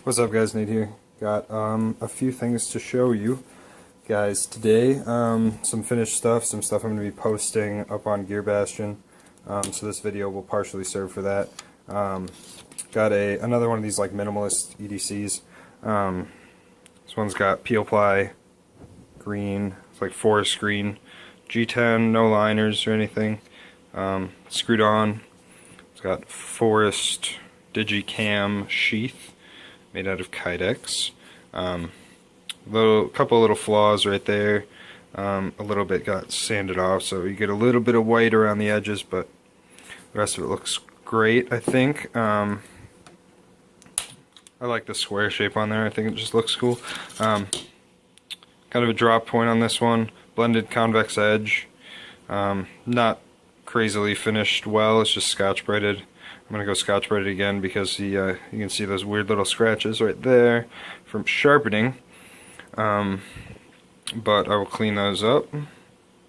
What's up, guys? Nate here. Got a few things to show you guys today. Some finished stuff, some stuff I'm going to be posting up on Gear Bastion. So this video will partially serve for that. Got another one of these like minimalist EDCs. This one's got peel ply green. It's like forest green. G10, no liners or anything. Screwed on. It's got forest digicam sheath made out of Kydex. Couple little flaws right there. A little bit got sanded off, so you get a little bit of white around the edges, but the rest of it looks great, I think. I like the square shape on there. I think it just looks cool. Kind of a drop point on this one. Blended convex edge. Not crazily finished well. It's just Scotch-Brighted. I'm going to go Scotch-Brighted again because you can see those weird little scratches right there from sharpening. But I will clean those up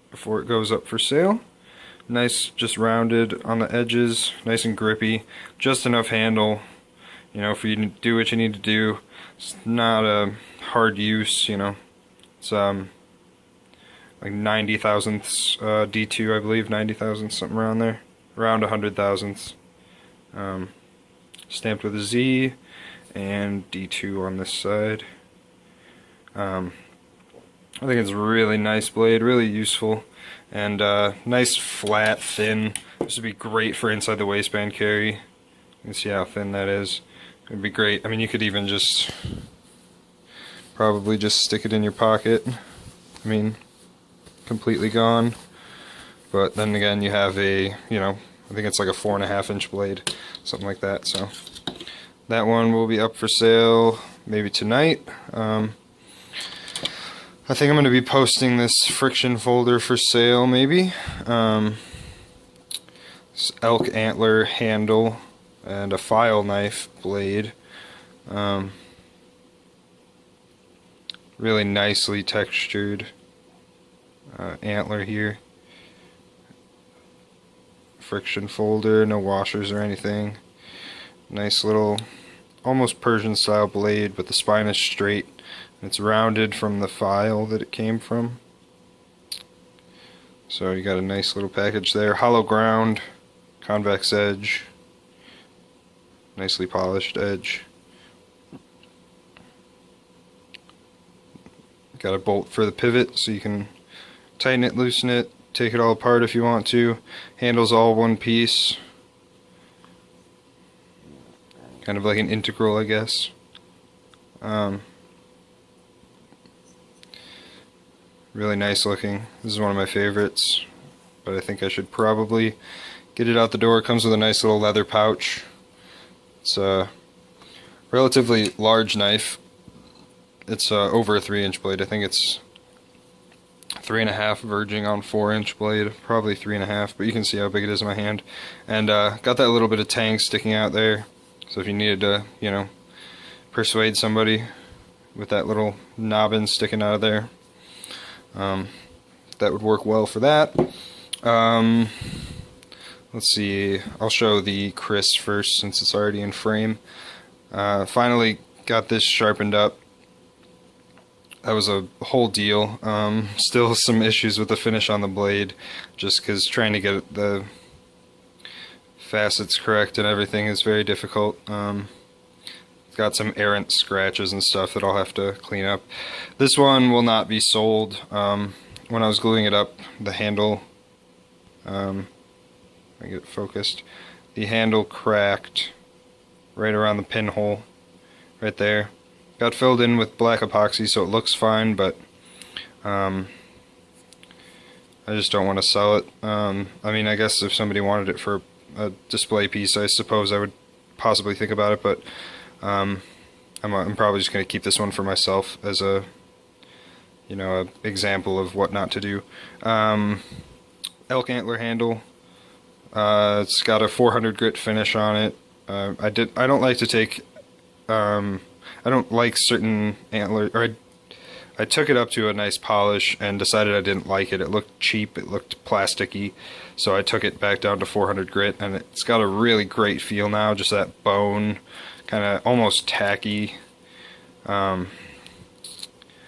before it goes up for sale. Nice, just rounded on the edges, nice and grippy, just enough handle, you know, for you to do what you need to do. It's not a hard use, you know. It's like 90 thousandths D2, I believe, 90 thousandths, something around there, around 100 thousandths. Stamped with a Z and D2 on this side. I think it's a really nice blade, really useful, and nice flat, thin. This would be great for inside the waistband carry. You can see how thin that is. It would be great. I mean, you could even just probably just stick it in your pocket. I mean, completely gone. But then again, you have a, you know, I think it's like a 4.5 inch blade, something like that. So that one will be up for sale maybe tonight. I think I'm going to be posting this friction folder for sale maybe. This elk antler handle and a file knife blade. Really nicely textured antler here. Friction folder, no washers or anything. Nice little, almost Persian style blade, but the spine is straight. And it's rounded from the file that it came from. So you got a nice little package there. Hollow ground, convex edge, nicely polished edge. Got a bolt for the pivot so you can tighten it, loosen it, take it all apart if you want to. Handle's all one piece. Kind of like an integral, I guess. Really nice looking. This is one of my favorites, but I think I should probably get it out the door. It comes with a nice little leather pouch. It's a relatively large knife. It's over a 3-inch blade. I think it's 3.5 verging on 4-inch blade, probably 3.5, but you can see how big it is in my hand. And got that little bit of tang sticking out there, so if you needed to, you know, persuade somebody with that little nobbin sticking out of there, that would work well for that. Let's see, I'll show the Kris first since it's already in frame. Finally got this sharpened up. That was a whole deal. Still some issues with the finish on the blade, just because trying to get the facets correct and everything is very difficult. Got some errant scratches and stuff that I'll have to clean up. This one will not be sold. When I was gluing it up, the handle, I get it focused, the handle cracked right around the pinhole, right there. Got filled in with black epoxy so it looks fine, but I just don't want to sell it. I mean, I guess if somebody wanted it for a display piece, I suppose I would possibly think about it, but I'm probably just going to keep this one for myself as a, you know, a example of what not to do. Elk antler handle. It's got a 400 grit finish on it. I don't like to take I don't like certain antler, or I took it up to a nice polish and decided I didn't like it. It looked cheap, it looked plasticky, so I took it back down to 400 grit, and it's got a really great feel now, just that bone kind of almost tacky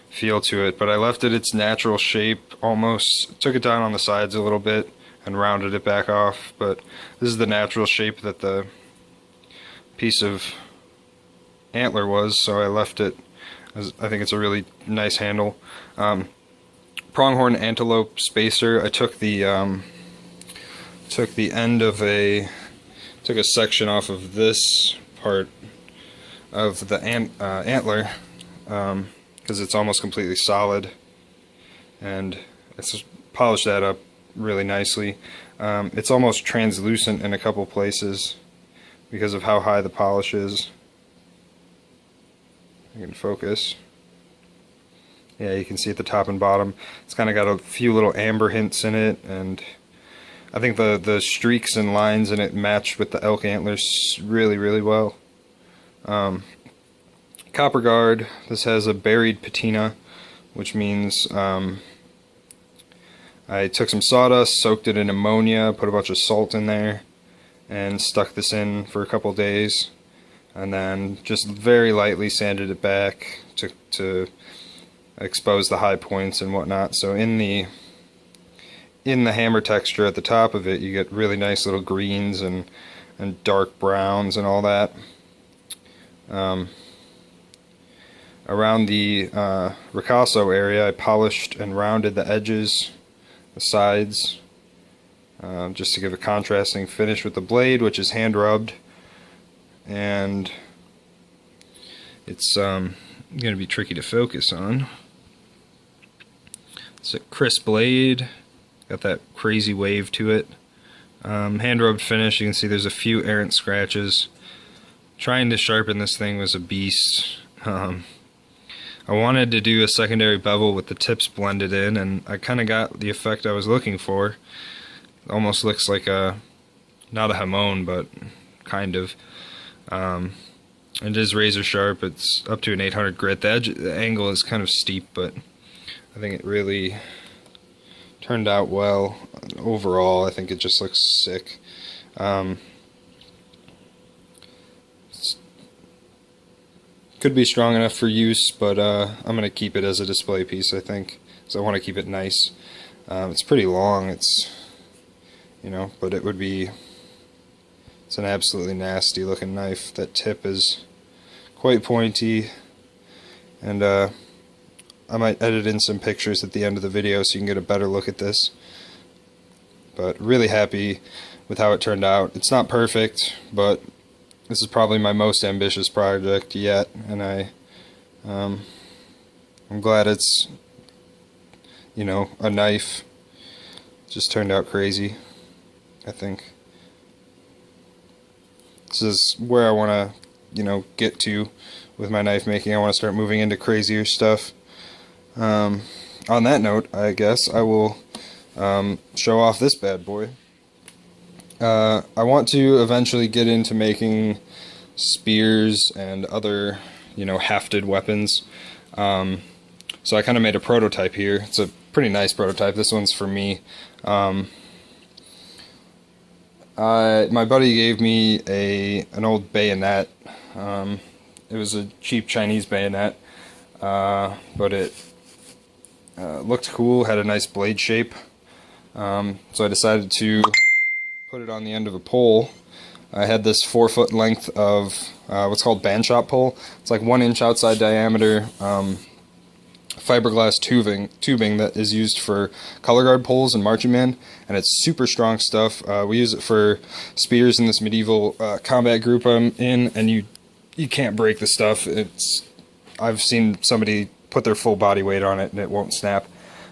feel to it, but I left it its natural shape, almost took it down on the sides a little bit and rounded it back off, but this is the natural shape that the piece of antler was, so I left it as, I think it's a really nice handle. Pronghorn antelope spacer, I took the end of took a section off of this part of the antler, because it's almost completely solid, and it's polished that up really nicely. It's almost translucent in a couple places because of how high the polish is. I can focus. Yeah, you can see at the top and bottom. It's kind of got a few little amber hints in it, and I think the streaks and lines in it match with the elk antlers really, really well. Copper guard, this has a buried patina, which means I took some sawdust, soaked it in ammonia, put a bunch of salt in there, and stuck this in for a couple days, and then just very lightly sanded it back to expose the high points and whatnot. So in the hammer texture at the top of it, you get really nice little greens and dark browns and all that. Around the ricasso area, I polished and rounded the edges, the sides, just to give a contrasting finish with the blade, which is hand rubbed, and it's going to be tricky to focus on. It's a Kris blade, got that crazy wave to it. Hand rubbed finish, you can see there's a few errant scratches. Trying to sharpen this thing was a beast. I wanted to do a secondary bevel with the tips blended in, and I kind of got the effect I was looking for. It almost looks like not a hamon, but kind of. It is razor sharp. It's up to an 800 grit. The angle is kind of steep, but I think it really turned out well. Overall, I think it just looks sick. Could be strong enough for use, but I'm going to keep it as a display piece, I think, because I want to keep it nice. It's pretty long, but it would be, it's an absolutely nasty looking knife. That tip is quite pointy, and I might edit in some pictures at the end of the video so you can get a better look at this. But really happy with how it turned out. It's not perfect, but this is probably my most ambitious project yet, and I'm glad it's, a knife. It just turned out crazy, I think. This is where I want to, get to with my knife making. I want to start moving into crazier stuff. On that note, I guess I will show off this bad boy. I want to eventually get into making spears and other, hafted weapons. So I kind of made a prototype here. It's a pretty nice prototype. This one's for me. My buddy gave me an old bayonet. It was a cheap Chinese bayonet, but it looked cool, had a nice blade shape. So I decided to put it on the end of a pole. I had this 4-foot length of what's called band shop pole. It's like 1 inch outside diameter fiberglass tubing that is used for color guard poles and marching band, and it's super strong stuff. We use it for spears in this medieval combat group I'm in, and you can't break the stuff. I've seen somebody put their full body weight on it and it won't snap.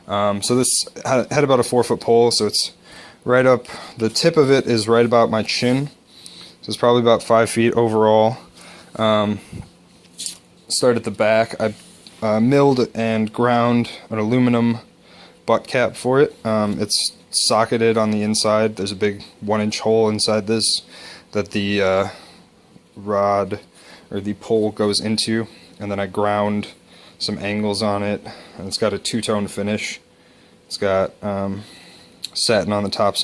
So this had about a 4-foot pole, so it's right up, the tip of it is right about my chin, so it's probably about 5 feet overall. Start at the back. I milled and ground an aluminum butt cap for it. It's socketed on the inside. There's a big 1-inch hole inside this that the rod or the pole goes into, and then I ground some angles on it, and it's got a 2-tone finish. It's got satin on the top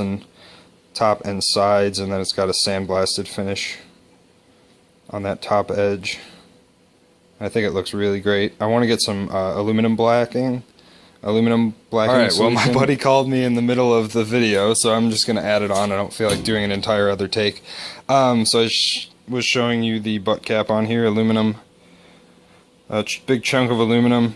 and sides, and then it's got a sandblasted finish on that top edge. I think it looks really great. I want to get some aluminum blacking. Alright, well, my buddy called me in the middle of the video, so I'm just going to add it on. I don't feel like doing an entire other take. So I was showing you the butt cap on here, aluminum. Big chunk of aluminum.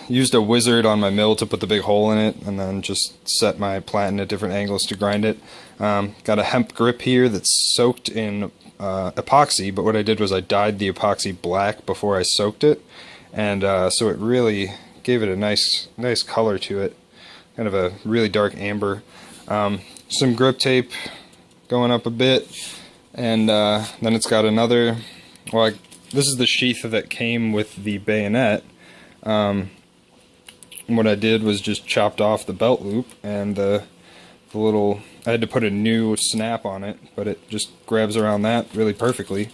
Used a wizard on my mill to put the big hole in it, and then just set my platen at different angles to grind it. Got a hemp grip here that's soaked in epoxy, but what I did was I dyed the epoxy black before I soaked it, and so it really gave it a nice color to it, kind of a really dark amber. Some grip tape going up a bit, and then it's got another, well, this is the sheath that came with the bayonet. What I did was just chopped off the belt loop, and the little, I had to put a new snap on it, but it just grabs around that really perfectly,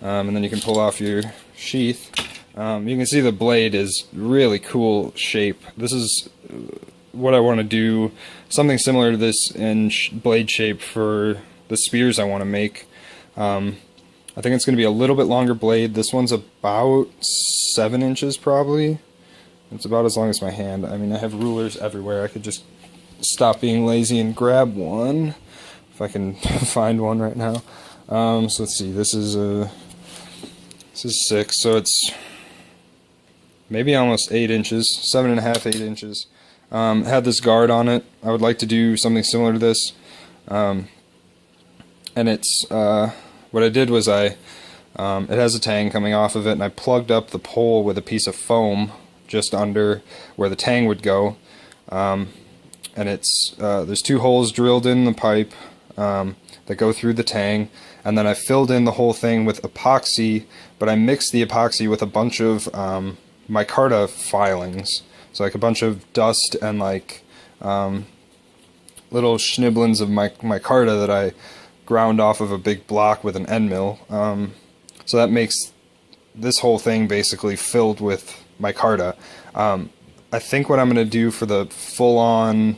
and then you can pull off your sheath. You can see the blade is really cool shape. This is what I want to do, something similar to this in blade shape for the spears I want to make. I think it's going to be a little bit longer blade. This one's about 7 inches probably. It's about as long as my hand. I mean, I have rulers everywhere. I could just stop being lazy and grab one, if I can find one right now. So let's see, this is 6, so it's maybe almost 8 inches, 7.5, 8 inches. It had this guard on it. I would like to do something similar to this. And it's, what I did was it has a tang coming off of it, and I plugged up the pole with a piece of foam just under where the tang would go. And it's there's 2 holes drilled in the pipe that go through the tang, and then I filled in the whole thing with epoxy, but I mixed the epoxy with a bunch of micarta filings, so like a bunch of dust and like little schnibblings of micarta that I ground off of a big block with an end mill. So that makes this whole thing basically filled with micarta. I think what I'm going to do for the full-on,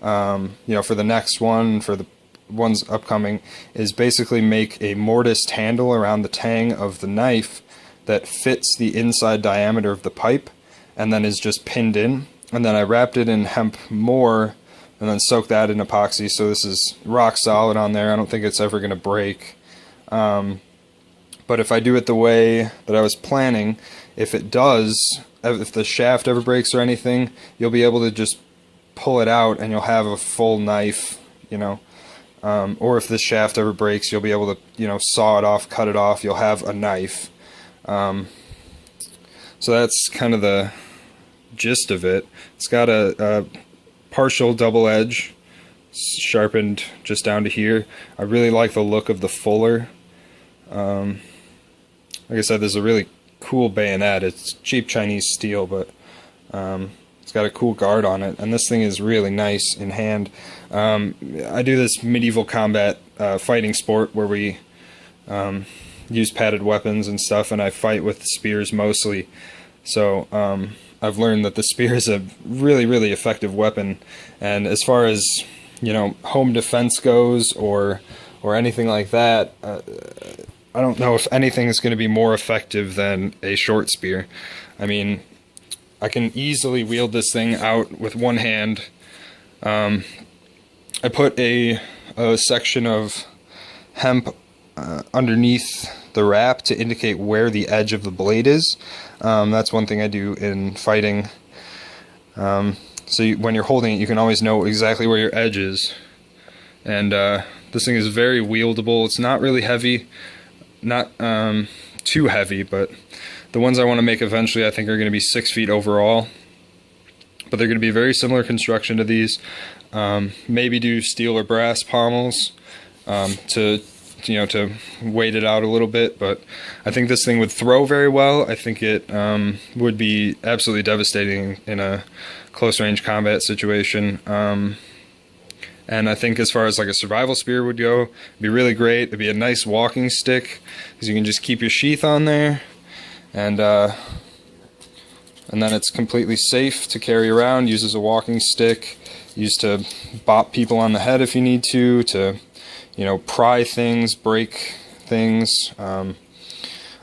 for the next one, for the ones upcoming, is basically make a mortised handle around the tang of the knife that fits the inside diameter of the pipe, and then is just pinned in. And then I wrapped it in hemp more, and then soaked that in epoxy, so this is rock solid on there. I don't think it's ever going to break. But if I do it the way that I was planning, if it does, if the shaft ever breaks or anything, you'll be able to just pull it out and you'll have a full knife, or if the shaft ever breaks, you'll be able to, saw it off, cut it off, you'll have a knife. So that's kind of the gist of it. It's got a partial double edge, sharpened just down to here. I really like the look of the fuller. Like I said, this is a really cool bayonet. It's cheap Chinese steel, but it's got a cool guard on it, and this thing is really nice in hand. I do this medieval combat fighting sport where we use padded weapons and stuff, and I fight with spears mostly. So I've learned that the spear is a really, really effective weapon, and as far as home defense goes or anything like that, I don't know if anything is going to be more effective than a short spear. I mean, I can easily wield this thing out with one hand. I put a section of hemp underneath the wrap to indicate where the edge of the blade is. That's one thing I do in fighting. So when you're holding it, you can always know exactly where your edge is. And this thing is very wieldable. It's not really heavy, not too heavy, but the ones I want to make eventually I think are going to be 6 feet overall. But they're going to be very similar construction to these. Maybe do steel or brass pommels to weight it out a little bit, but I think this thing would throw very well. I think it would be absolutely devastating in a close range combat situation. And I think as far as like a survival spear would go, it'd be really great. It'd be a nice walking stick, because you can just keep your sheath on there, and then it's completely safe to carry around. Use as a walking stick, used to bop people on the head if you need to pry things, break things. I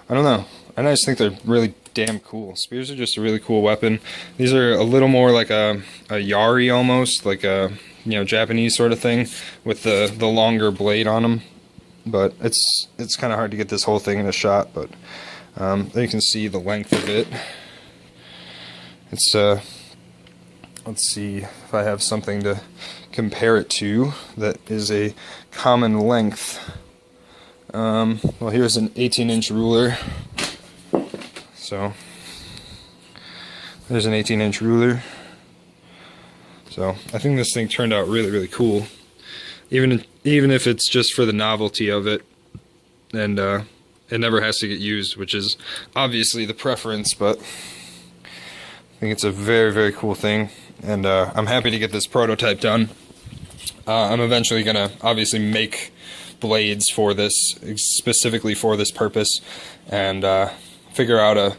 don't know. And I just think they're really damn cool. Spears are just a really cool weapon. These are a little more like a yari almost, like a Japanese sort of thing with the longer blade on them. But it's kind of hard to get this whole thing in a shot. But there you can see the length of it. It's let's see if I have something to compare it to that is a common length. Well, here's an 18-inch ruler. So there's an 18-inch ruler. So I think this thing turned out really, really cool. Even if it's just for the novelty of it, and it never has to get used, which is obviously the preference, but I think it's a very, very cool thing, and I'm happy to get this prototype done. I'm eventually gonna obviously make blades for this, specifically for this purpose, and figure out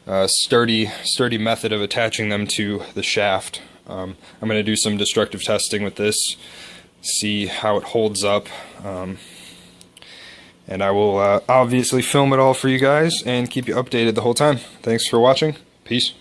a sturdy method of attaching them to the shaft. I'm gonna do some destructive testing with this, see how it holds up, and I will obviously film it all for you guys and keep you updated the whole time. Thanks for watching. Peace.